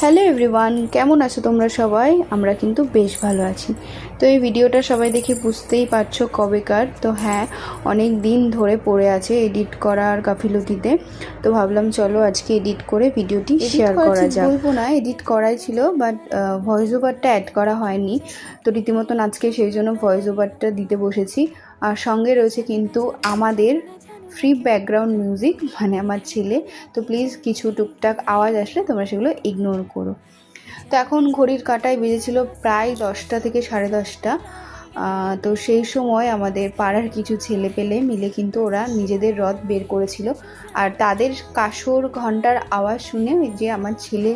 Hello everyone, কেমন আছো তোমরা সবাই? আমরা কিন্তু বেশ ভালো আছি। তো এই ভিডিওটা সবাই দেখে বুঝতেই পারছো কবেকার। তো হ্যাঁ, অনেক দিন ধরে পড়ে আছে এডিট করার গাফিলতিতে। তো ভাবলাম চলো আজকে এডিট করে ভিডিওটি শেয়ার করা যাক। বলবো না এডিট করাই ছিল, বাট ভয়েস ওভারটা অ্যাড করা হয়নি। তো রীতিমতন আজকে সেই জন্য ভয়েস ওভারটা দিতে বসেছি। আর সঙ্গে রয়েছে কিন্তু আমাদের ফ্রি ব্যাকগ্রাউন্ড মিউজিক, মানে আমার ছেলে। তো প্লিজ কিছু টুকটাক আওয়াজ আসলে তোমরা সেগুলো ইগনোর করো। তো এখন ঘড়ির কাঁটায় বেজেছিল প্রায় 10টা থেকে 10:30। তো সেই সময় আমাদের পাড়ার কিছু ছেলে পেলে মিলে কিন্তু ওরা নিজেদের রথ বের করেছিল। আর তাদের কাসর ঘন্টার আওয়াজ শুনে যে আমার ছেলে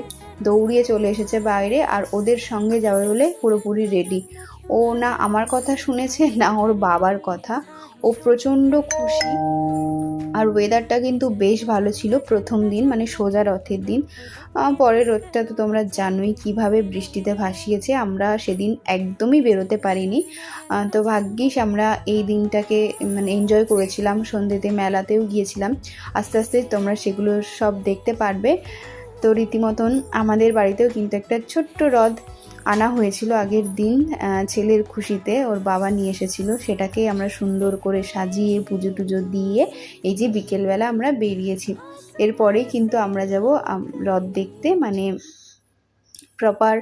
দৌড়িয়ে চলে এসেছে বাইরে, আর ওদের সঙ্গে যাবে বলে পুরোপুরি রেডি। ও না আমার কথা শুনেছে না ওর বাবার কথা। ও প্রচণ্ড খুশি। আর ওয়েদারটা কিন্তু বেশ ভালো ছিল প্রথম দিন, মানে সোজা রথের দিন। পরের রথটা তো তোমরা জানোই কিভাবে বৃষ্টিতে ভাসিয়েছে। আমরা সেদিন একদমই বেরোতে পারিনি। তো ভাগ্যিস আমরা এই দিনটাকে মানে এনজয় করেছিলাম। সন্ধ্যেতে মেলাতেও গিয়েছিলাম। আস্তে আস্তে তোমরা সেগুলো সব দেখতে পারবে। তো রীতিমতন আমাদের বাড়িতেও কিন্তু একটা ছোট্ট রথ আনা হয়েছিল আগের দিন। ছেলের খুশিতে ওর বাবা নিয়ে এসেছিল, সেটাকে আমরা সুন্দর করে সাজিয়ে পুজো টুজো দিয়ে এই যে বিকেলবেলা আমরা বেরিয়েছি। এরপরেই কিন্তু আমরা যাব রথ দেখতে, মানে প্রপার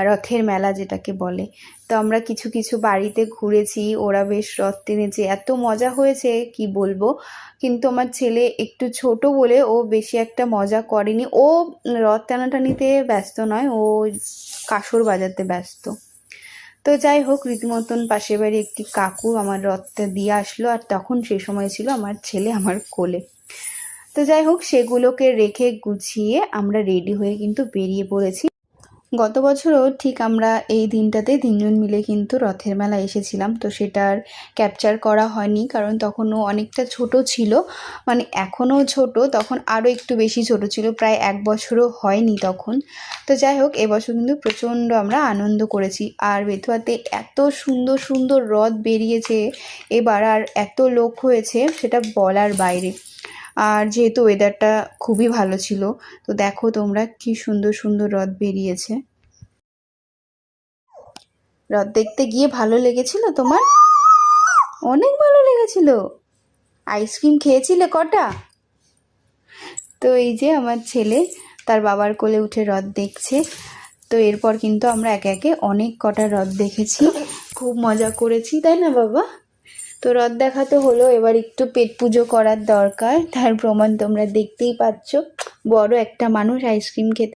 রথের মেলা যেটাকে বলে। তো আমরা কিছু কিছু বাড়িতে ঘুরেছি, ওরা বেশ রথ টেনেছে, এত মজা হয়েছে কি বলবো। কিন্তু আমার ছেলে একটু ছোট বলে ও বেশি একটা মজা করেনি। ও রথ টানাটানিতে ব্যস্ত নয়, ও কাসর বাজাতে ব্যস্ত। তো যাই হোক, রীতিমতন পাশের বাড়ি একটি কাকু আমার রথটা দিয়ে আসলো, আর তখন সেই সময় ছিল আমার ছেলে আমার কোলে। তো যাই হোক, সেগুলোকে রেখে গুছিয়ে আমরা রেডি হয়ে কিন্তু বেরিয়ে পড়েছি। গত বছরও ঠিক আমরা এই দিনটাতে তিনজন মিলে কিন্তু রথের মেলা এসেছিলাম। তো সেটার ক্যাপচার করা হয়নি, কারণ তখনও অনেকটা ছোট ছিল, মানে এখনও ছোট, তখন আরও একটু বেশি ছোট ছিল, প্রায় 1 বছরও হয়নি তখন। তো যাই হোক, এবছর কিন্তু প্রচণ্ড আমরা আনন্দ করেছি। আর বেথুয়াতে এত সুন্দর সুন্দর রথ বেরিয়েছে এবার, আর এত লোক হয়েছে সেটা বলার বাইরে। আর যেহেতু ওয়েদারটা খুবই ভালো ছিল, তো দেখো তোমরা কি সুন্দর সুন্দর রথ বেরিয়েছে। রথ দেখতে গিয়ে ভালো লেগেছিল তোমার? অনেক ভালো লেগেছিল। আইসক্রিম খেয়েছিলে কটা? তো এই যে আমার ছেলে তার বাবার কোলে উঠে রথ দেখছে। তো এরপর কিন্তু আমরা একে একে অনেক কটা রথ দেখেছি, খুব মজা করেছি, তাই না বাবা? তো রথ দেখা তো হলো, এবার একটু পেট পুজো করার দরকার। তার প্রমাণ তোমরা দেখতেই পাচ্ছ, বড় একটা মানুষ আইসক্রিম খেতে